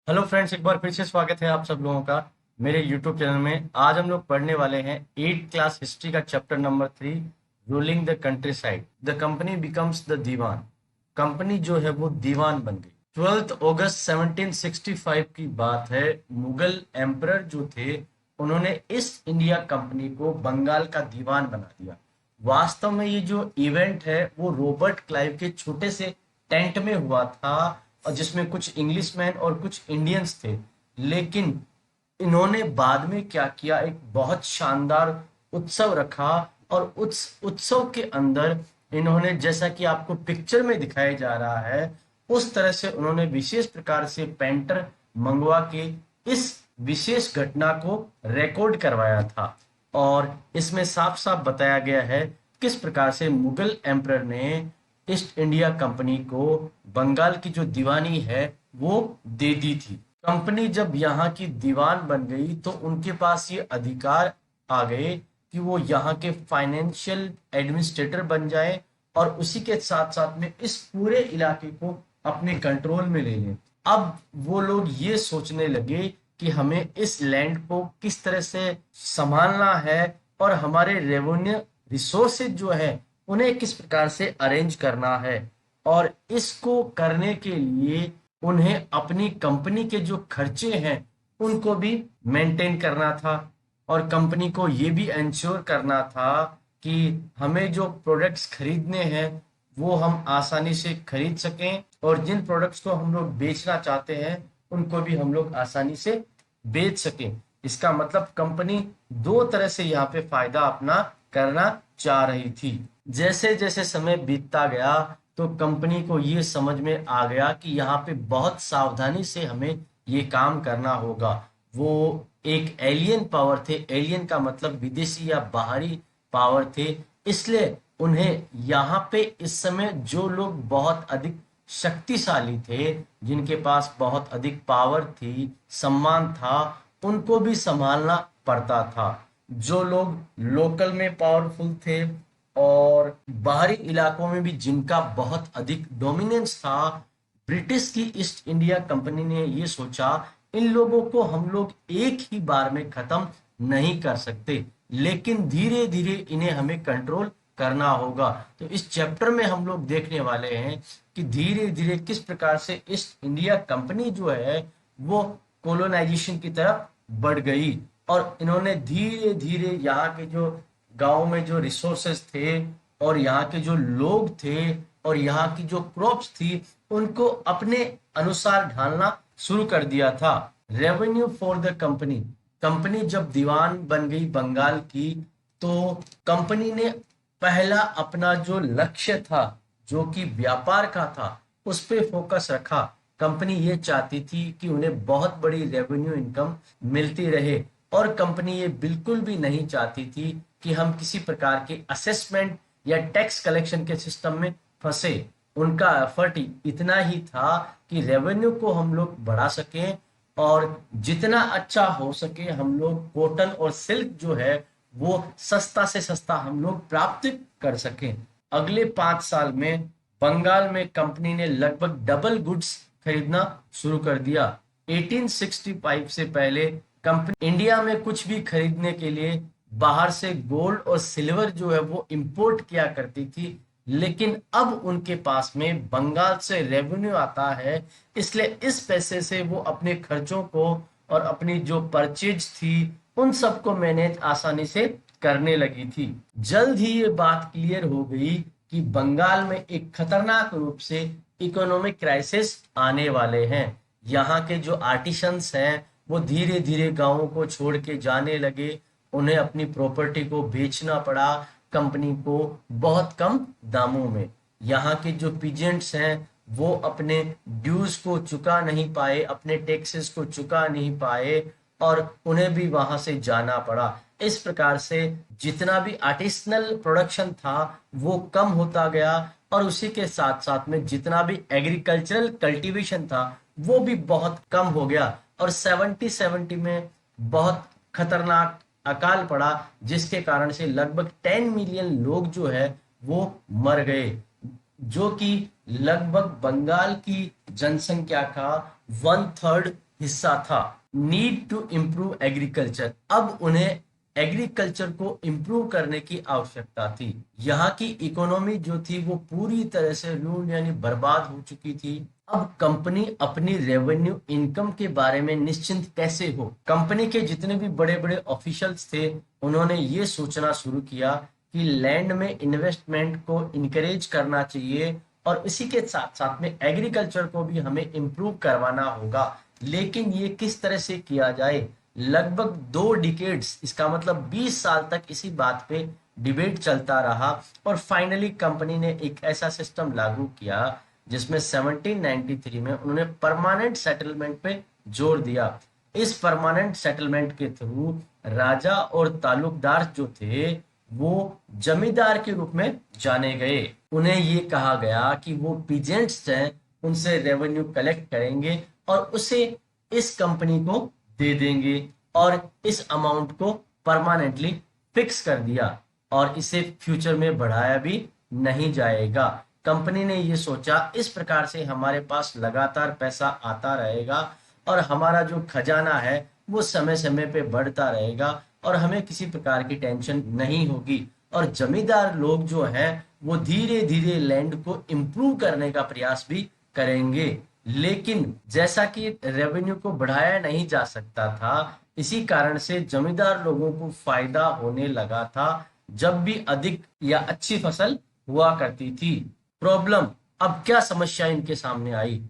Hello friends, एक बार फिर से स्वागत है आप सब लोगों का मेरे यूट्यूब चैनल में। आज हम लोग पढ़ने वाले हैं 8th क्लास हिस्ट्री का chapter number 3, ruling the countryside. The company becomes the Diwan. Company जो है वो दीवान बन गई। 12 अगस्त 1765 की बात है। मुगल एम्परर जो थे उन्होंने ईस्ट इंडिया कंपनी को बंगाल का दीवान बना दिया। वास्तव में ये जो इवेंट है वो रॉबर्ट क्लाइव के छोटे से टेंट में हुआ था, और जिसमें कुछ इंग्लिशमैन और कुछ इंडियंस थे। लेकिन इन्होंने बाद में क्या किया, एक बहुत शानदार उत्सव रखा। और उस उत्सव के अंदर इन्होंने, जैसा कि आपको पिक्चर में दिखाया जा रहा है, उस तरह से उन्होंने विशेष प्रकार से पेंटर मंगवा के इस विशेष घटना को रिकॉर्ड करवाया था। और इसमें साफ साफ बताया गया है किस प्रकार से मुगल एम्परर ने ईस्ट इंडिया कंपनी को बंगाल की जो दीवानी है वो दे दी थी। कंपनी जब यहाँ की दीवान बन गई तो उनके पास ये अधिकार आ गए कि वो यहाँ के फाइनेंशियल एडमिनिस्ट्रेटर बन जाए, और उसी के साथ साथ में इस पूरे इलाके को अपने कंट्रोल में ले लें। अब वो लोग ये सोचने लगे कि हमें इस लैंड को किस तरह से संभालना है, और हमारे रेवेन्यू रिसोर्सेज जो है उन्हें किस प्रकार से अरेंज करना है। और इसको करने के लिए उन्हें अपनी कंपनी के जो खर्चे हैं उनको भी मेंटेन करना था, और कंपनी को ये भी इंश्योर करना था कि हमें जो प्रोडक्ट्स खरीदने हैं वो हम आसानी से खरीद सकें, और जिन प्रोडक्ट्स को हम लोग बेचना चाहते हैं उनको भी हम लोग आसानी से बेच सकें। इसका मतलब कंपनी दो तरह से यहाँ पे फायदा अपना करना चाह रही थी। जैसे जैसे समय बीतता गया तो कंपनी को ये समझ में आ गया कि यहाँ पे बहुत सावधानी से हमें ये काम करना होगा। वो एक एलियन पावर थे, एलियन का मतलब विदेशी या बाहरी पावर थे। इसलिए उन्हें यहाँ पे इस समय जो लोग बहुत अधिक शक्तिशाली थे, जिनके पास बहुत अधिक पावर थी, सम्मान था, उनको भी संभालना पड़ता था। जो लोग लोकल में पावरफुल थे और बाहरी इलाकों में भी जिनका बहुत अधिक डोमिनेंस था, ब्रिटिश की ईस्ट इंडिया कंपनी ने ये सोचा इन लोगों को हम लोग एक ही बार में खत्म नहीं कर सकते, लेकिन धीरे धीरे इन्हें हमें कंट्रोल करना होगा। तो इस चैप्टर में हम लोग देखने वाले हैं कि धीरे धीरे किस प्रकार से ईस्ट इंडिया कंपनी जो है वो कोलोनाइजेशन की तरफ बढ़ गई, और इन्होंने धीरे धीरे यहाँ के जो गांव में जो रिसोर्सेस थे और यहाँ के जो लोग थे और यहाँ की जो क्रॉप्स थी उनको अपने अनुसार ढालना शुरू कर दिया था। Revenue for the company. Company जब दीवान बन गई बंगाल की, तो कंपनी ने पहला अपना जो लक्ष्य था जो कि व्यापार का था उस पे फोकस रखा। कंपनी ये चाहती थी कि उन्हें बहुत बड़ी रेवेन्यू इनकम मिलती रहे, और कंपनी ये बिल्कुल भी नहीं चाहती थी कि हम किसी प्रकार के असेसमेंट या टैक्स कलेक्शन के सिस्टम में फंसे। उनका एफर्ट इतना ही था कि रेवेन्यू को हम लोग बढ़ा सकें, और जितना अच्छा हो सके हम लोग कॉटन और सिल्क जो है वो सस्ता से सस्ता हम लोग प्राप्त कर सकें। अगले 5 साल में बंगाल में कंपनी ने लगभग डबल गुड्स खरीदना शुरू कर दिया। 1865 से पहले कंपनी इंडिया में कुछ भी खरीदने के लिए बाहर से गोल्ड और सिल्वर जो है वो इंपोर्ट किया करती थी, लेकिन अब उनके पास में बंगाल से रेवेन्यू आता है, इसलिए इस पैसे से वो अपने खर्चों को और अपनी जो परचेज थी उन सबको मैनेज आसानी से करने लगी थी। जल्द ही ये बात क्लियर हो गई कि बंगाल में एक खतरनाक रूप से इकोनॉमिक क्राइसिस आने वाले हैं। यहाँ के जो आर्टिसंस हैं वो धीरे धीरे गांवों को छोड़ के जाने लगे। उन्हें अपनी प्रॉपर्टी को बेचना पड़ा कंपनी को बहुत कम दामों में। यहाँ के जो पीजेंट्स हैं वो अपने ड्यूज को चुका नहीं पाए, अपने टैक्सेस को चुका नहीं पाए, और उन्हें भी वहां से जाना पड़ा। इस प्रकार से जितना भी आर्टिसनल प्रोडक्शन था वो कम होता गया, और उसी के साथ साथ में जितना भी एग्रीकल्चरल कल्टीवेशन था वो भी बहुत कम हो गया। और 70 में बहुत खतरनाक अकाल पड़ा, जिसके कारण से लगभग 10 मिलियन लोग जो है वो मर गए, जो कि लगभग बंगाल की जनसंख्या का 1/3 हिस्सा था। नीड टू इम्प्रूव एग्रीकल्चर, अब उन्हें एग्रीकल्चर को इम्प्रूव करने की आवश्यकता थी। यहाँ की इकोनॉमी जो थी वो पूरी तरह से रूल यानी बर्बाद हो चुकी थी। अब कंपनी अपनी रेवेन्यू इनकम के बारे में निश्चिंत कैसे हो। कंपनी के जितने भी बड़े बड़े ऑफिशियल्स थे उन्होंने ये सोचना शुरू किया कि लैंड में इन्वेस्टमेंट को इनकरेज करना चाहिए और इसी के साथ साथ में एग्रीकल्चर को भी हमें इम्प्रूव करवाना होगा। लेकिन ये किस तरह से किया जाए। लगभग 2 डिकेड्स, इसका मतलब 20 साल तक इसी बात पे डिबेट चलता रहा और फाइनली कंपनी ने एक ऐसा सिस्टम लागू किया जिसमें 1793 में उन्होंने परमानेंट सेटलमेंट पे जोर दिया। इस परमानेंट सेटलमेंट के थ्रू राजा और तालुकदार जो थे वो जमींदार के रूप में जाने गए। उन्हें ये कहा गया कि वो पीजेंट्स हैं, उनसे रेवेन्यू कलेक्ट करेंगे और उसे इस कंपनी को दे देंगे और इस अमाउंट को परमानेंटली फिक्स कर दिया और इसे फ्यूचर में बढ़ाया भी नहीं जाएगा। कंपनी ने ये सोचा इस प्रकार से हमारे पास लगातार पैसा आता रहेगा और हमारा जो खजाना है वो समय समय पे बढ़ता रहेगा और हमें किसी प्रकार की टेंशन नहीं होगी और जमींदार लोग जो हैं वो धीरे धीरे लैंड को इम्प्रूव करने का प्रयास भी करेंगे। लेकिन जैसा कि रेवेन्यू को बढ़ाया नहीं जा सकता था, इसी कारण से जमींदार लोगों को फायदा होने लगा था जब भी अधिक या अच्छी फसल हुआ करती थी। प्रॉब्लम, अब क्या समस्या इनके सामने आई।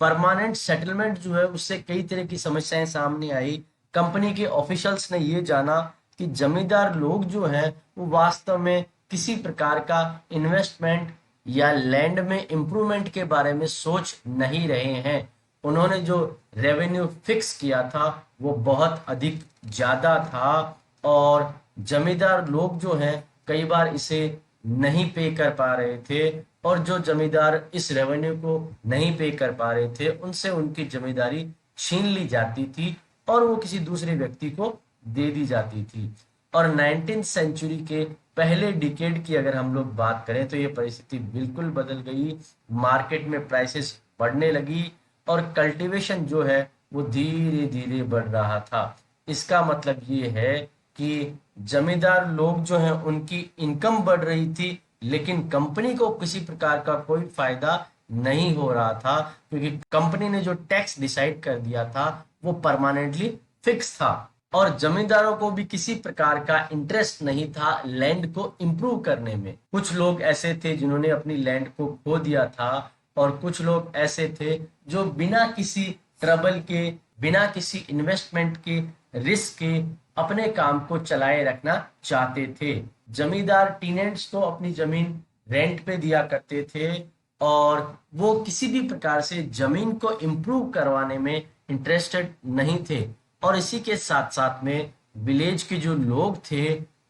परमानेंट सेटलमेंट जो है उससे कई तरह की समस्याएं सामने आई। कंपनी के ऑफिशियल्स ने ये जाना कि जमींदार लोग जो हैं वो वास्तव में किसी प्रकार का इन्वेस्टमेंट या लैंड में इम्प्रूवमेंट के बारे में सोच नहीं रहे हैं। उन्होंने जो रेवेन्यू फिक्स किया था वो बहुत अधिक ज्यादा था और जमींदार लोग जो हैं कई बार इसे नहीं पे कर पा रहे थे और जो जमींदार इस रेवेन्यू को नहीं पे कर पा रहे थे उनसे उनकी जमींदारी छीन ली जाती थी और वो किसी दूसरे व्यक्ति को दे दी जाती थी। और 19वीं सेंचुरी के पहले डिकेड की अगर हम लोग बात करें तो ये परिस्थिति बिल्कुल बदल गई। मार्केट में प्राइसेस बढ़ने लगी और कल्टीवेशन जो है वो धीरे धीरे बढ़ रहा था। इसका मतलब ये है कि जमींदार लोग जो हैं उनकी इनकम बढ़ रही थी लेकिन कंपनी को किसी प्रकार का कोई फायदा नहीं हो रहा था क्योंकि कंपनी ने जो टैक्स डिसाइड कर दिया था वो परमानेंटली फिक्स था और जमींदारों को भी किसी प्रकार का इंटरेस्ट नहीं था लैंड को इम्प्रूव करने में। कुछ लोग ऐसे थे जिन्होंने अपनी लैंड को खो दिया था और कुछ लोग ऐसे थे जो बिना किसी ट्रबल के, बिना किसी इन्वेस्टमेंट के, रिस्क के अपने काम को चलाए रखना चाहते थे। जमींदार टीनेंट्स को अपनी जमीन रेंट पे दिया करते थे और वो किसी भी प्रकार से जमीन को इम्प्रूव करवाने में इंटरेस्टेड नहीं थे। और इसी के साथ साथ में विलेज के जो लोग थे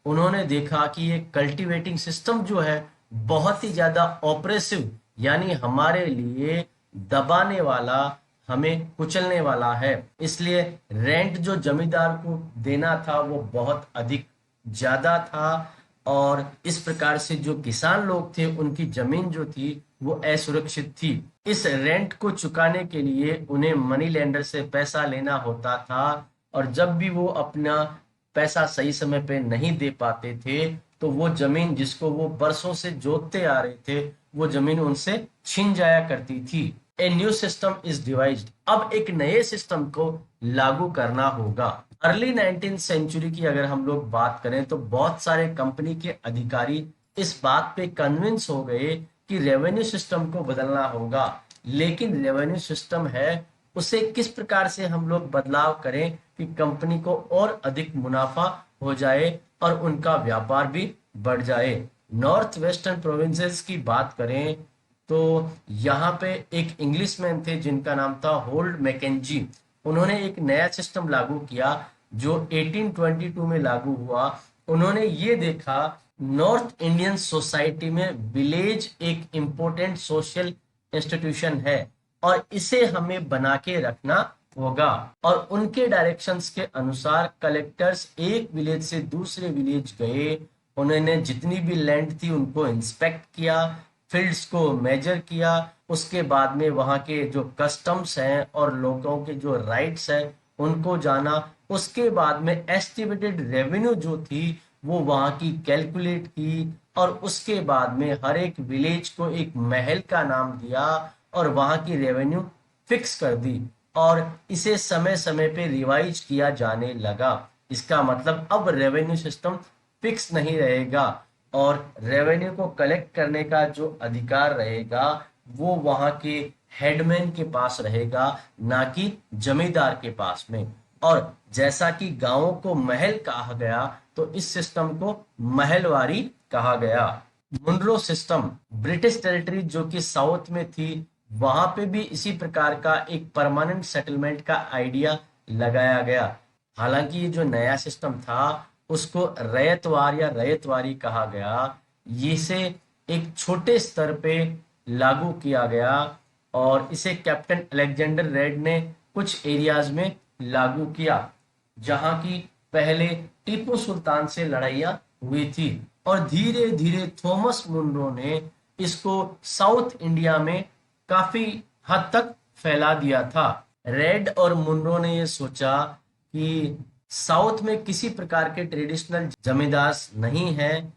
उन्होंने देखा कि ये कल्टीवेटिंग सिस्टम जो है बहुत ही ज्यादा ऑपरेसिव यानी हमारे लिए दबाने वाला, हमें कुचलने वाला है। इसलिए रेंट जो जमींदार को देना था वो बहुत अधिक ज्यादा था और इस प्रकार से जो किसान लोग थे उनकी जमीन जो थी वो असुरक्षित थी। इस रेंट को चुकाने के लिए उन्हें मनी लेंडर से पैसा लेना होता था और जब भी वो अपना पैसा सही समय पे नहीं दे पाते थे तो वो जमीन जिसको वो बरसों से जोतते आ रहे थे वो जमीन उनसे छिन जाया करती थी। A new system is devised, अब एक नए सिस्टम को लागू करना होगा। अर्ली 19th सेंचुरी की अगर हम लोग बात करें तो बहुत सारे कंपनी के अधिकारी इस बात पे कन्विंस हो गए कि रेवेन्यू सिस्टम को बदलना होगा। लेकिन रेवेन्यू सिस्टम है उसे किस प्रकार से हम लोग बदलाव करें कि कंपनी को और अधिक मुनाफा हो जाए और उनका व्यापार भी बढ़ जाए। नॉर्थ वेस्टर्न प्रोविंसेस की बात करें तो यहाँ पे एक इंग्लिशमैन थे जिनका नाम था होल्ड मैकेंजी। उन्होंने एक नया सिस्टम लागू किया जो 1822 में लागू हुआ। उन्होंने ये देखा नॉर्थ इंडियन सोसाइटी में विलेज एक इम्पोर्टेंट सोशल इंस्टीट्यूशन है और इसे हमें बना के रखना होगा। और उनके डायरेक्शंस के अनुसार कलेक्टर्स एक विलेज से दूसरे विलेज गए, उन्होंने जितनी भी लैंड थी उनको इंस्पेक्ट किया, फील्ड्स को मेजर किया, उसके बाद में वहाँ के जो कस्टम्स हैं और लोगों के जो राइट्स हैं उनको जाना, उसके बाद में एस्टिमेटेड रेवेन्यू जो थी वो वहाँ की कैलकुलेट की, और उसके बाद में हर एक विलेज को एक महल का नाम दिया और वहाँ की रेवेन्यू फिक्स कर दी, और इसे समय समय पे रिवाइज किया जाने लगा। इसका मतलब अब रेवेन्यू सिस्टम फिक्स नहीं रहेगा, और रेवेन्यू को कलेक्ट करने का जो अधिकार रहेगा वो वहां के हेडमैन के पास रहेगा, ना कि जमींदार के पास में। और जैसा कि गांवों को महल कहा गया, तो इस सिस्टम को महलवारी कहा गया। मुनरो सिस्टम, ब्रिटिश टेरिटरी जो कि साउथ में थी, वहां पे भी इसी प्रकार का एक परमानेंट सेटलमेंट का आइडिया लगाया गया। हालांकि ये जो नया सिस्टम था उसको रैयतवार या रैयतवारी कहा गया। इसे एक छोटे स्तर पे लागू किया गया, और इसे कैप्टन अलेक्जेंडर रेड ने कुछ एरियाज में लागू किया जहां की पहले टीपू सुल्तान से लड़ाइयां हुई थी, और धीरे धीरे थॉमस मुनरो ने इसको साउथ इंडिया में काफी हद तक फैला दिया था। रेड और मुनरो ने ये सोचा कि साउथ में किसी प्रकार के ट्रेडिशनल जमींदार नहीं है,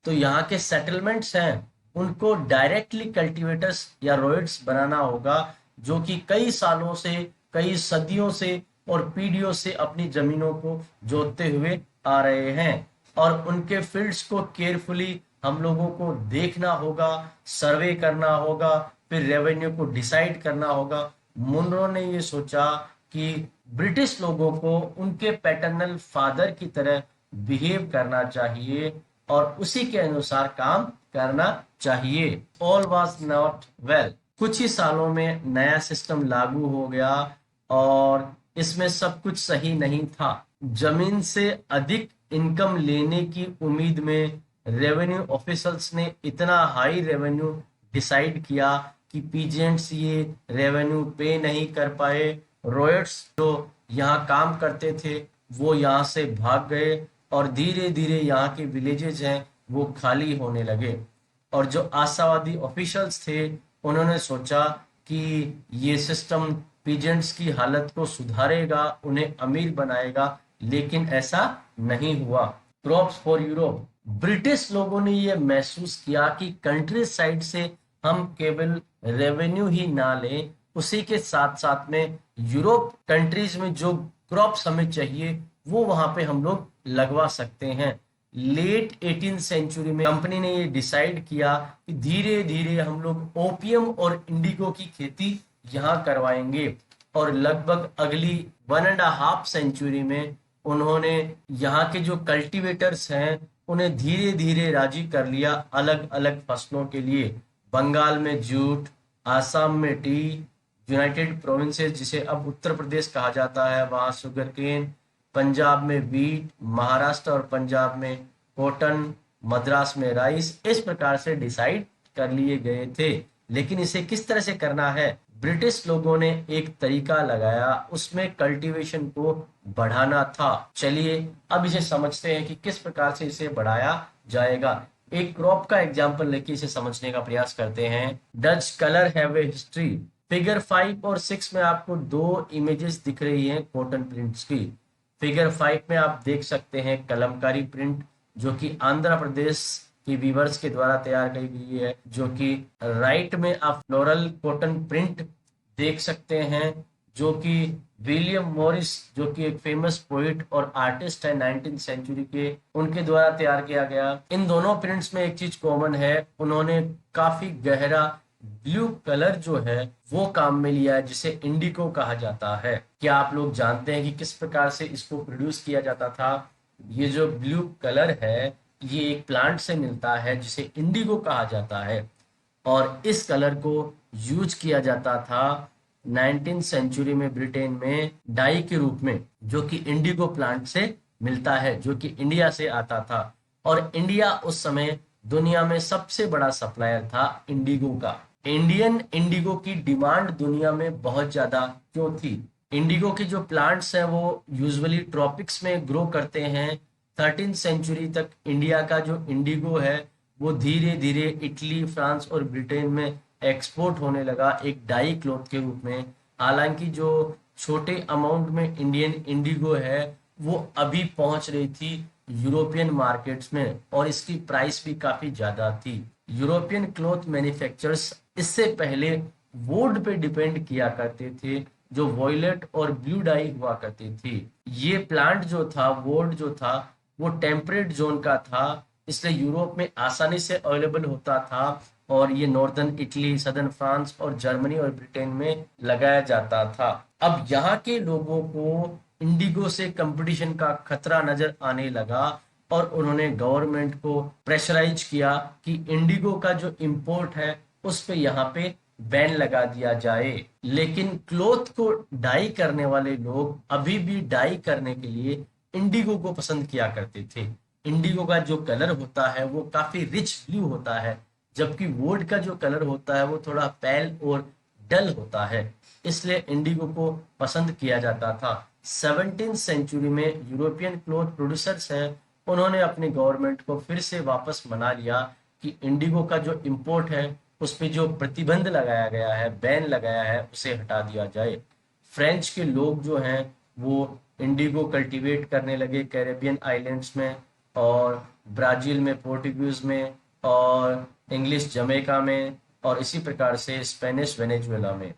तो यहाँ के सेटलमेंट्स हैं उनको डायरेक्टली कल्टीवेटर्स या रोइड्स बनाना होगा, जो कि कई सालों से, कई सदियों से और पीढ़ियों से अपनी जमीनों को जोतते हुए आ रहे हैं, और उनके फील्ड्स को केयरफुली हम लोगों को देखना होगा, सर्वे करना होगा, फिर रेवेन्यू को डिसाइड करना होगा। मुनरो ने ये सोचा कि ब्रिटिश लोगों को उनके पैटर्नल फादर की तरह बिहेव करना चाहिए और उसी के अनुसार काम करना चाहिए। All was not well. कुछ ही सालों में नया सिस्टम लागू हो गया और इसमें सब कुछ सही नहीं था। जमीन से अधिक इनकम लेने की उम्मीद में रेवेन्यू ऑफिसर्स ने इतना हाई रेवेन्यू डिसाइड किया कि पीजेंट्स ये रेवेन्यू पे नहीं कर पाए। रॉयट्स जो यहाँ काम करते थे वो यहाँ से भाग गए, और धीरे धीरे यहाँ के विलेजेस हैं वो खाली होने लगे। और जो आशावादी ऑफिशियल्स थे उन्होंने सोचा कि ये सिस्टम पीजेंट्स की हालत को सुधारेगा, उन्हें अमीर बनाएगा, लेकिन ऐसा नहीं हुआ। Crops for Europe. ब्रिटिश लोगों ने यह महसूस किया कि कंट्री साइड से हम केवल रेवेन्यू ही ना लें, उसी के साथ साथ में यूरोप कंट्रीज में जो क्रॉप्स हमें चाहिए वो वहां पे हम लोग लगवा सकते हैं। लेट 18th सेंचुरी में कंपनी ने ये डिसाइड किया कि धीरे धीरे हम लोग ओपियम और इंडिगो की खेती यहाँ करवाएंगे, और लगभग अगली 1.5 सेंचुरी में उन्होंने यहाँ के जो कल्टीवेटर्स हैं उन्हें धीरे धीरे राजी कर लिया अलग अलग फसलों के लिए। बंगाल में जूट, आसाम में टी, यूनाइटेड प्रोविंसेस जिसे अब उत्तर प्रदेश कहा जाता है वहाँ शुगर केन, पंजाब में वीट, महाराष्ट्र और पंजाब में कॉटन, मद्रास में राइस, इस प्रकार से डिसाइड कर लिए गए थे। लेकिन इसे किस तरह से करना है, ब्रिटिश लोगों ने एक तरीका लगाया, उसमें कल्टीवेशन को बढ़ाना था। चलिए अब इसे समझते हैं कि किस प्रकार से इसे बढ़ाया जाएगा। एक क्रॉप का एग्जाम्पल लेके इसे समझने का प्रयास करते हैं। Dutch colour have a history. Figure 5 और 6 में आपको दो इमेजेस दिख रही हैं कॉटन प्रिंट्स की। फिगर 5 में आप देख सकते हैं कलमकारी प्रिंट, जो कि आंध्र प्रदेश की वीवर्स के द्वारा तैयार की गई है, जो कि राइट में आप फ्लोरल कॉटन प्रिंट देख सकते हैं, जो कि विलियम मॉरिस जो कि एक फेमस पोइट और आर्टिस्ट है 19th सेंचुरी के, उनके द्वारा तैयार किया गया। इन दोनों प्रिंट्स में एक चीज कॉमन है, उन्होंने काफी गहरा ब्लू कलर जो है वो काम में लिया है, जिसे इंडिगो कहा जाता है। क्या आप लोग जानते हैं कि किस प्रकार से इसको प्रोड्यूस किया जाता था? ये जो ब्लू कलर है ये एक प्लांट से मिलता है जिसे इंडिगो कहा जाता है, और इस कलर को यूज किया जाता था 19th सेंचुरी में ब्रिटेन में डाई के रूप में, जो कि इंडिगो प्लांट से मिलता है, जो कि इंडिया से आता था। और इंडिया उस समय दुनिया में सबसे बड़ा सप्लायर था इंडिगो का। इंडियन इंडिगो की डिमांड दुनिया में बहुत ज्यादा क्यों थी? इंडिगो के जो प्लांट्स हैं वो यूजुअली ट्रॉपिक्स में ग्रो करते हैं। 13th सेंचुरी तक इंडिया का जो इंडिगो है वो धीरे धीरे इटली, फ्रांस और ब्रिटेन में एक्सपोर्ट होने लगा एक डाई क्लॉथ के रूप में। हालांकि जो छोटे अमाउंट में इंडियन इंडिगो है वो अभी पहुंच रही थी यूरोपियन मार्केट्स में, और इसकी प्राइस भी काफी ज्यादा थी। यूरोपियन क्लॉथ मैन्युफैक्चरर्स इससे पहले वुड पे डिपेंड किया करते थे, जो वॉयलेट और ब्लू डाई हुआ करती थी। ये प्लांट जो था, वुड जो था, वो टेम्परेट जोन का था, इसलिए यूरोप में आसानी से अवेलेबल होता था, और ये नॉर्दर्न इटली, सदर्न फ्रांस और जर्मनी और ब्रिटेन में लगाया जाता था। अब यहाँ के लोगों को इंडिगो से कंपटीशन का खतरा नजर आने लगा, और उन्होंने गवर्नमेंट को प्रेशराइज किया कि इंडिगो का जो इंपोर्ट है उस पे यहाँ पे बैन लगा दिया जाए। लेकिन क्लोथ को डाई करने वाले लोग अभी भी डाई करने के लिए इंडिगो को पसंद किया करते थे। इंडिगो का जो कलर होता है वो काफी रिच ब्लू होता है, जबकि वुड का जो कलर होता है वो थोड़ा पेल और डल होता है, इसलिए इंडिगो को पसंद किया जाता था। 17th सेंचुरी में यूरोपियन क्लॉथ प्रोड्यूसर्स हैं, उन्होंने अपनी गवर्नमेंट को फिर से वापस मना लिया कि इंडिगो का जो इंपोर्ट है उस पे जो प्रतिबंध लगाया गया है, बैन लगाया है, उसे हटा दिया जाए। फ्रेंच के लोग जो हैं वो इंडिगो कल्टीवेट करने लगे कैरेबियन आइलैंड्स में, और ब्राजील में, पोर्टुगीज में, और इंग्लिश जमैका में, और इसी प्रकार से स्पेनिश वेनेजुएला में।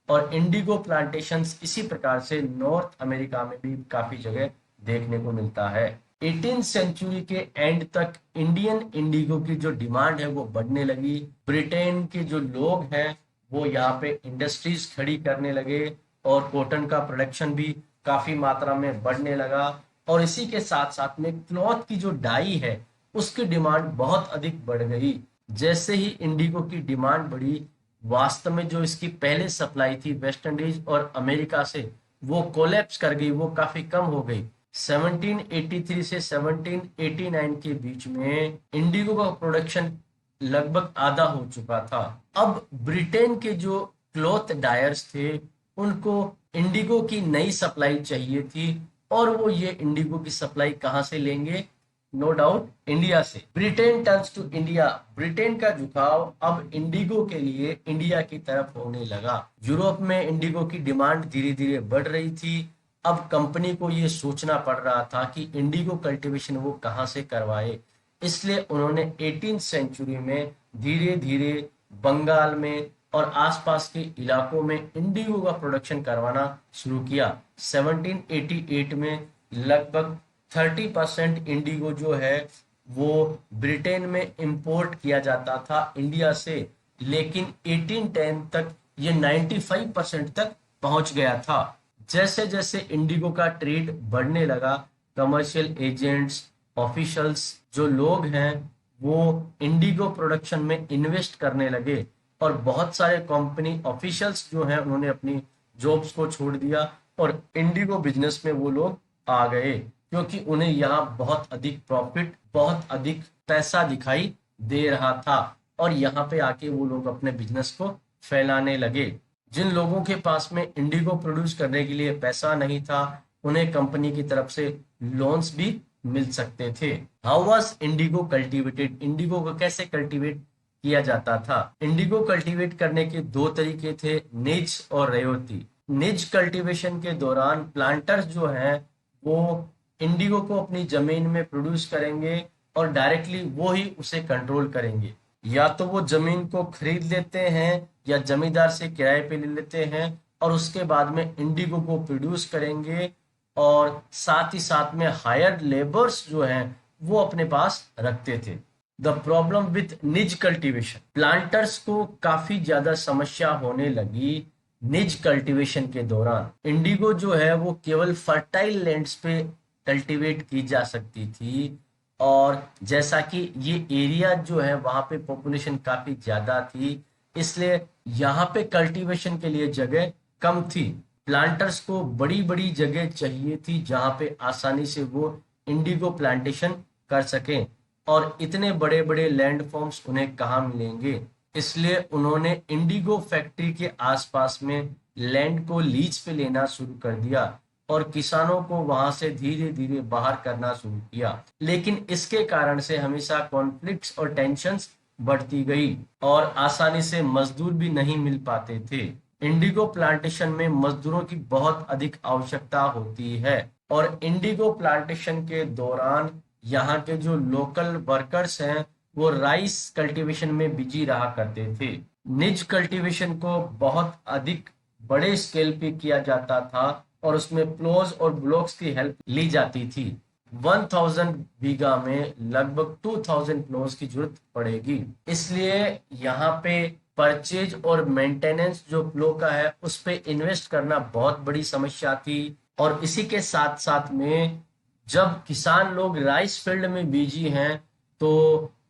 और इंडिगो प्लांटेशंस इसी प्रकार से नॉर्थ अमेरिका में भी काफी जगह देखने को मिलता है। 18th सेंचुरी के एंड तक इंडियन इंडिगो की जो डिमांड है वो बढ़ने लगी। ब्रिटेन के जो लोग हैं वो यहाँ पे इंडस्ट्रीज खड़ी करने लगे, और कॉटन का प्रोडक्शन भी काफी मात्रा में बढ़ने लगा। और इसी के साथ साथ में क्लॉथ की जो डाई है उसकी डिमांड बहुत अधिक बढ़ गई। जैसे ही इंडिगो की डिमांड बढ़ी, वास्तव में जो इसकी पहले सप्लाई थी वेस्ट इंडीज और अमेरिका से, वो कोलैप्स कर गई, वो काफी कम हो गई। 1783 से 1789 के बीच में इंडिगो का प्रोडक्शन लगभग आधा हो चुका था। अब ब्रिटेन के जो क्लॉथ डायर्स थे उनको इंडिगो की नई सप्लाई चाहिए थी, और वो ये इंडिगो की सप्लाई कहाँ से लेंगे? नो डाउट इंडिया से। Britain turns to India. Britain का झुकाव अब इंडिगो के लिए इंडिया की तरफ होने लगा। यूरोप में इंडिगो की डिमांड धीरे धीरे बढ़ रही थी। अब कंपनी को ये सोचना पड़ रहा था कि इंडिगो कल्टीवेशन वो कहाँ से करवाए, इसलिए उन्होंने 18th सेंचुरी में धीरे धीरे बंगाल में और आसपास के इलाकों में इंडिगो का प्रोडक्शन करवाना शुरू किया। 1788 में लगभग 30% इंडिगो जो है वो ब्रिटेन में इंपोर्ट किया जाता था इंडिया से, लेकिन 1810 तक ये 95% तक पहुंच गया था। जैसे जैसे इंडिगो का ट्रेड बढ़ने लगा, कमर्शियल एजेंट्स, ऑफिशियल्स जो लोग हैं वो इंडिगो प्रोडक्शन में इन्वेस्ट करने लगे, और बहुत सारे कंपनी ऑफिशियल्स जो हैं उन्होंने अपनी जॉब्स को छोड़ दिया और इंडिगो बिजनेस में वो लोग आ गए, क्योंकि उन्हें यहाँ बहुत अधिक प्रॉफिट, बहुत अधिक पैसा दिखाई दे रहा था, और यहाँ पे आके वो लोग अपने बिजनेस को फैलाने लगे। जिन लोगों के पास में इंडिगो प्रोड्यूस करने के लिए पैसा नहीं था, उन्हें कंपनी की तरफ से लोन्स भी मिल सकते थे। How was Indigo cultivated? Indigo को कैसे कल्टीवेट किया जाता था? इंडिगो कल्टीवेट करने के दो तरीके थे, निज और रेयोती। निज कल्टीवेशन के दौरान प्लांटर्स जो हैं वो इंडिगो को अपनी जमीन में प्रोड्यूस करेंगे, और डायरेक्टली वो ही उसे कंट्रोल करेंगे। या तो वो जमीन को खरीद लेते हैं या जमींदार से किराए पे ले लेते हैं, और उसके बाद में इंडिगो को प्रोड्यूस करेंगे, और साथ ही साथ में हायर्ड लेबर्स जो हैं वो अपने पास रखते थे। द प्रॉब्लम विथ निज कल्टीवेशन। प्लांटर्स को काफी ज्यादा समस्या होने लगी निज कल्टीवेशन के दौरान। इंडिगो जो है वो केवल फर्टाइल लैंड्स पे कल्टीवेट की जा सकती थी, और जैसा कि ये एरिया जो है वहां पे पॉपुलेशन काफी ज्यादा थी, इसलिए यहाँ पे कल्टीवेशन के लिए जगह कम थी। प्लांटर्स को बड़ी बड़ी जगह चाहिए थी जहाँ पे आसानी से वो इंडिगो प्लांटेशन कर सकें, और इतने बड़े बड़े लैंड फॉर्म्स उन्हें कहाँ मिलेंगे। इसलिए उन्होंने इंडिगो फैक्ट्री के आसपास में लैंड को लीज पे लेना शुरू कर दिया। और किसानों को वहां से धीरे धीरे बाहर करना शुरू किया। लेकिन इसके कारण से हमेशा कॉन्फ्लिक्ट्स और टेंशन्स बढ़ती गई और आसानी से मजदूर भी नहीं मिल पाते थे। इंडिगो प्लांटेशन में मजदूरों की बहुत अधिक आवश्यकता होती है और इंडिगो प्लांटेशन के दौरान यहाँ के जो लोकल वर्कर्स हैं वो राइस कल्टीवेशन में बिजी रहा करते थे। निज कल्टीवेशन को बहुत अधिक बड़े स्केल पे किया जाता था और उसमें प्लोज और ब्लॉक्स की हेल्प ली जाती थी। 1000 बीघा में लगभग 2000 प्लोज की जरूरत पड़ेगी। इसलिए यहाँ पे परचेज और मेंटेनेंस जो प्लो का है उस पे इन्वेस्ट करना बहुत बड़ी समस्या थी। और इसी के साथ साथ में जब किसान लोग राइस फील्ड में बिजी हैं तो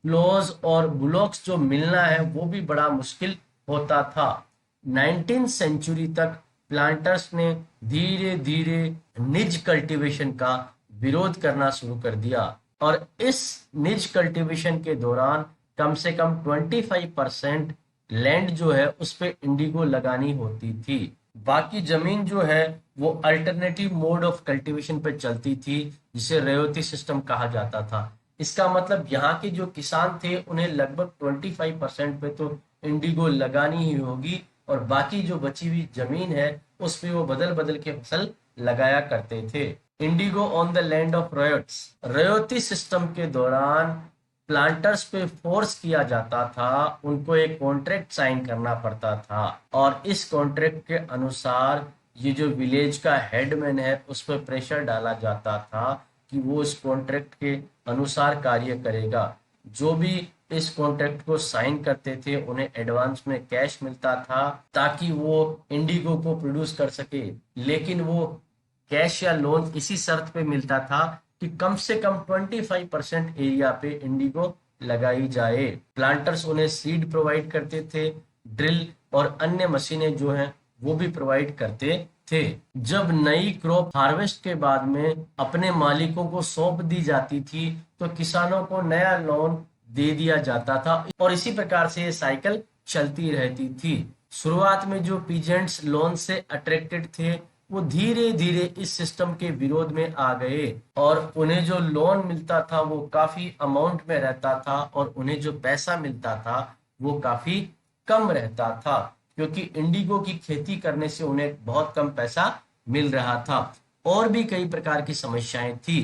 प्लोज और ब्लॉक्स जो मिलना है वो भी बड़ा मुश्किल होता था। 19th सेंचुरी तक प्लांटर्स ने धीरे धीरे निज कल्टीवेशन का विरोध करना शुरू कर दिया और इस निज कल्टीवेशन के दौरान कम से कम 25% लैंड जो है उस पे इंडिगो लगानी होती थी। बाकी जमीन जो है वो अल्टरनेटिव मोड ऑफ कल्टीवेशन पे चलती थी जिसे रयोती सिस्टम कहा जाता था। इसका मतलब यहाँ के जो किसान थे उन्हें लगभग 25% पे तो इंडिगो लगानी ही होगी और बाकी जो बची हुई जमीन है उस पे वो बदल बदल के फसल लगाया करते थे। Indigo on the land of ryots. रयोती सिस्टम के दौरान प्लांटर्स पे फोर्स किया जाता था, उनको एक कॉन्ट्रैक्ट साइन करना पड़ता था और इस कॉन्ट्रैक्ट के अनुसार ये जो विलेज का हेडमैन है उस पर प्रेशर डाला जाता था कि वो इस कॉन्ट्रैक्ट के अनुसार कार्य करेगा। जो भी इस कॉन्ट्रैक्ट को साइन करते थे उन्हें एडवांस में कैश मिलता था ताकि वो इंडिगो को प्रोड्यूस कर सके। लेकिन वो कैश या लोन इसी शर्त पे मिलता था कि कम से कम 25% एरिया पे इंडिगो लगाई जाए। प्लांटर्स उन्हें सीड प्रोवाइड करते थे, ड्रिल और अन्य मशीनें जो हैं वो भी प्रोवाइड करते थे। जब नई क्रॉप हार्वेस्ट के बाद में अपने मालिकों को सौंप दी जाती थी तो किसानों को नया लोन दे दिया जाता था और इसी प्रकार से ये साइकिल चलती रहती थी। शुरुआत में जो पीजेंट्स लोन से अट्रैक्टेड थे वो धीरे धीरे इस सिस्टम के विरोध में आ गए और उन्हें जो लोन मिलता था वो काफी अमाउंट में रहता था और उन्हें जो पैसा मिलता था वो काफी कम रहता था क्योंकि इंडिगो की खेती करने से उन्हें बहुत कम पैसा मिल रहा था। और भी कई प्रकार की समस्याएं थी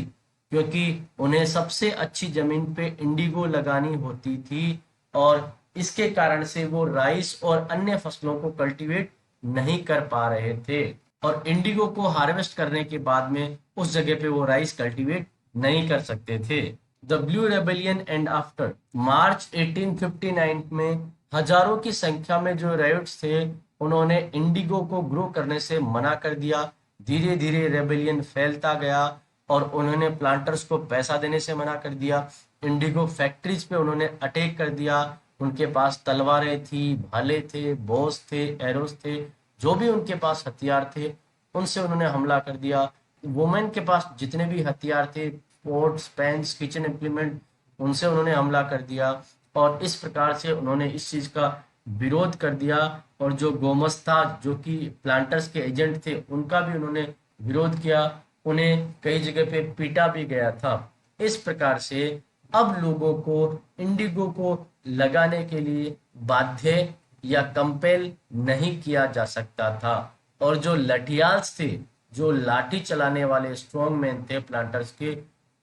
क्योंकि उन्हें सबसे अच्छी जमीन पे इंडिगो लगानी होती थी और इसके कारण से वो राइस और अन्य फसलों को कल्टीवेट नहीं कर पा रहे थे और इंडिगो को हार्वेस्ट करने के बाद में उस जगह पे वो राइस कल्टीवेट नहीं कर सकते थे। The blue rebellion and after. मार्च 1859 में हजारों की संख्या में जो रायोट्स थे उन्होंने इंडिगो को ग्रो करने से मना कर दिया। धीरे धीरे रेबेलियन फैलता गया और उन्होंने प्लांटर्स को पैसा देने से मना कर दिया। इंडिगो फैक्ट्रीज पे उन्होंने अटैक कर दिया। उनके पास तलवारें थी, भाले थे, बोस थे, एरोस थे, जो भी उनके पास हथियार थे उनसे उन्होंने हमला कर दिया। वुमेन के पास जितने भी हथियार थे, पोट्स, पैंस, किचन इम्प्लीमेंट, उनसे उन्होंने हमला कर दिया और इस प्रकार से उन्होंने इस चीज का विरोध कर दिया और जो गोमस्ता जो कि प्लांटर्स के एजेंट थे उनका भी उन्होंने विरोध किया। उन्हें कई जगह पे पीटा भी गया था। इस प्रकार से अब लोगों को इंडिगो को लगाने के लिए बाध्य या कंपेल नहीं किया जा सकता था और जो लठियाल्स थे, जो लाठी चलाने वाले स्ट्रॉन्ग मैन थे प्लांटर्स के,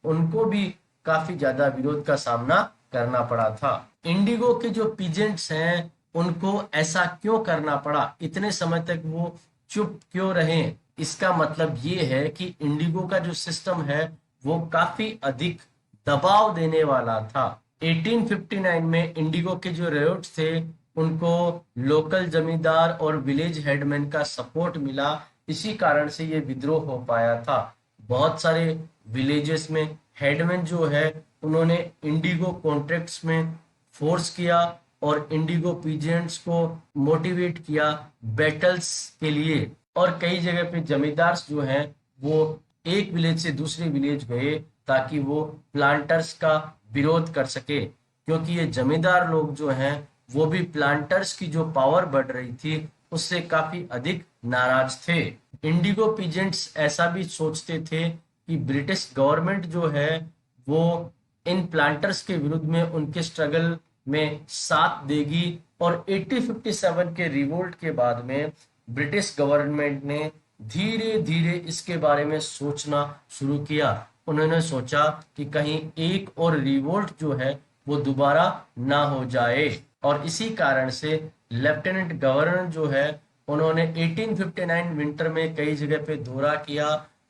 उनको भी काफी ज्यादा विरोध का सामना करना पड़ा था। इंडिगो के जो पीजेंट्स हैं उनको ऐसा क्यों करना पड़ा, इतने समय तक वो चुप क्यों रहे? इसका मतलब ये है कि इंडिगो का जो सिस्टम है वो काफी अधिक दबाव देने वाला था। 1859 में इंडिगो के जो रेयोट्स थे उनको लोकल जमींदार और विलेज हेडमैन का सपोर्ट मिला, इसी कारण से ये विद्रोह हो पाया था। बहुत सारे विलेजेस में हेडमैन जो है उन्होंने इंडिगो कॉन्ट्रैक्ट्स में फोर्स किया और इंडिगो पीजेंट्स को मोटिवेट किया बैटल्स के लिए और कई जगह पे जमींदार जो हैं वो एक विलेज से दूसरे विलेज गए ताकि वो प्लांटर्स का विरोध कर सके क्योंकि ये जमींदार लोग जो हैं वो भी प्लांटर्स की जो पावर बढ़ रही थी उससे काफी अधिक नाराज थे। इंडिगो पीजेंट्स ऐसा भी सोचते थे कि ब्रिटिश गवर्नमेंट जो है वो इन प्लांटर्स के विरुद्ध में उनके स्ट्रगल में साथ देगी, और 1857 के रिवोल्ट के बाद में ब्रिटिश गवर्नमेंट ने धीरे धीरे इसके बारे में सोचना शुरू किया। उन्होंने सोचा कि कहीं एक और रिवोल्ट जो है वो दोबारा ना हो जाए, और इसी कारण से लेफ्टिनेंट गवर्नर जो है उन्होंने 1859 विंटर में कई जगह पे दौरा किया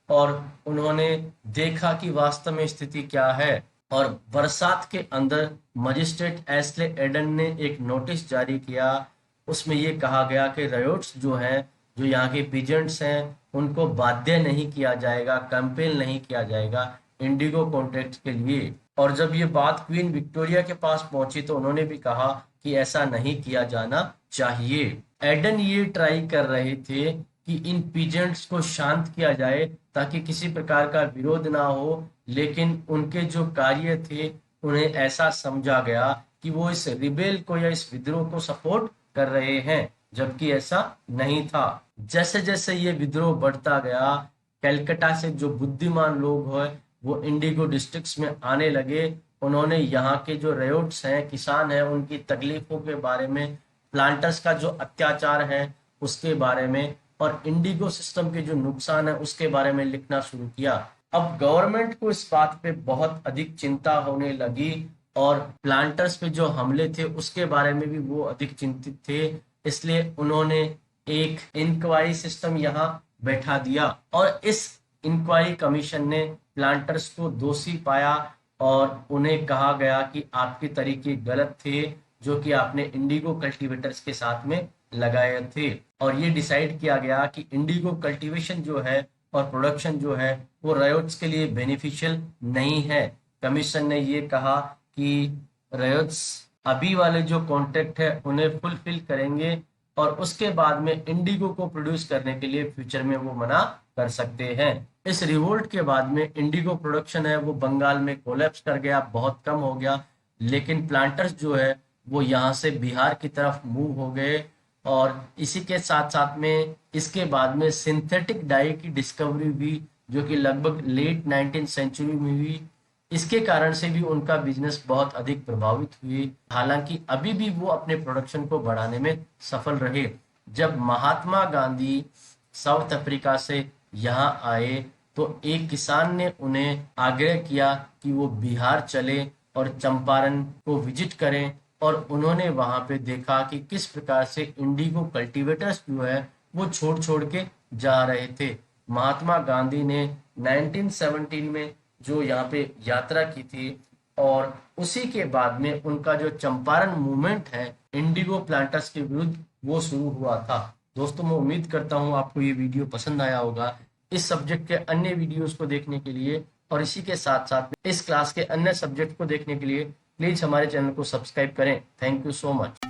और उन्होंने देखा कि वास्तव में स्थिति क्या है। और बरसात के अंदर मजिस्ट्रेट एस्ले एडन ने एक नोटिस जारी किया। उसमें ये कहा गया कि रायोट्स जो हैं, जो यहाँ के पीजेंट्स हैं, उनको बाध्य नहीं किया जाएगा, कंपेल नहीं किया जाएगा इंडिगो कॉन्ट्रैक्ट के लिए। और जब ये बात क्वीन विक्टोरिया के पास पहुंची तो उन्होंने भी कहा कि ऐसा नहीं किया जाना चाहिए। एडन ये ट्राई कर रहे थे कि इन पीजेंट्स को शांत किया जाए ताकि किसी प्रकार का विरोध ना हो, लेकिन उनके जो कार्य थे उन्हें ऐसा समझा गया कि वो इस रिबेल को या इस विद्रोह को सपोर्ट कर रहे हैं, जबकि ऐसा नहीं था। जैसे जैसे ये विद्रोह बढ़ता गया, कलकत्ता से जो बुद्धिमान लोग हैं वो इंडिगो डिस्ट्रिक्ट्स में आने लगे। उन्होंने यहाँ के जो रेयोट्स हैं, किसान हैं, उनकी तकलीफों के बारे में, प्लांटर्स का जो अत्याचार है उसके बारे में, और इंडिगो सिस्टम के जो नुकसान है उसके बारे में लिखना शुरू किया। अब गवर्नमेंट को इस बात पे बहुत अधिक चिंता होने लगी, और प्लांटर्स पे जो हमले थे उसके बारे में भी वो अधिक चिंतित थे। इसलिए उन्होंने एक इंक्वायरी सिस्टम यहाँ बैठा दिया, और इस इंक्वायरी कमीशन ने प्लांटर्स को दोषी पाया और उन्हें कहा गया कि आपके तरीके गलत थे जो कि आपने इंडिगो कल्टीवेटर्स के साथ में लगाए थे। और ये डिसाइड किया गया कि इंडिगो कल्टीवेशन जो है और प्रोडक्शन जो है वो रायोट्स के लिए बेनिफिशियल नहीं है। कमीशन ने ये कहा कि रायोट्स अभी वाले जो कॉन्ट्रैक्ट है उन्हें फुलफिल करेंगे, और उसके बाद में इंडिगो को प्रोड्यूस करने के लिए फ्यूचर में वो मना कर सकते हैं। इस रिवोल्ट के बाद में इंडिगो प्रोडक्शन है वो बंगाल में कोलैप्स कर गया, बहुत कम हो गया। लेकिन प्लांटर्स जो है वो यहाँ से बिहार की तरफ मूव हो गए, और इसी के साथ साथ में इसके बाद में सिंथेटिक डाई की डिस्कवरी हुई जो कि लगभग लेट 19th सेंचुरी में हुई। इसके कारण से भी उनका बिजनेस बहुत अधिक प्रभावित हुई। हालांकि अभी भी वो अपने प्रोडक्शन को बढ़ाने में सफल रहे। जब महात्मा गांधी साउथ अफ्रीका से यहाँ आए तो एक किसान ने उन्हें आग्रह किया कि वो बिहार चले और चंपारण को विजिट करें, और उन्होंने वहां पे देखा कि किस प्रकार से इंडिगो कल्टीवेटर्स जो है वो छोड़ छोड़ के जा रहे थे। महात्मा गांधी ने 1917 में जो यहाँ पे यात्रा की थी, और उसी के बाद में उनका जो चंपारण मूवमेंट है इंडिगो प्लांटर्स के विरुद्ध वो शुरू हुआ था। दोस्तों, मैं उम्मीद करता हूँ आपको ये वीडियो पसंद आया होगा। इस सब्जेक्ट के अन्य वीडियोस को देखने के लिए और इसी के साथ साथ इस क्लास के अन्य सब्जेक्ट को देखने के लिए प्लीज हमारे चैनल को सब्सक्राइब करें। Thank you so much.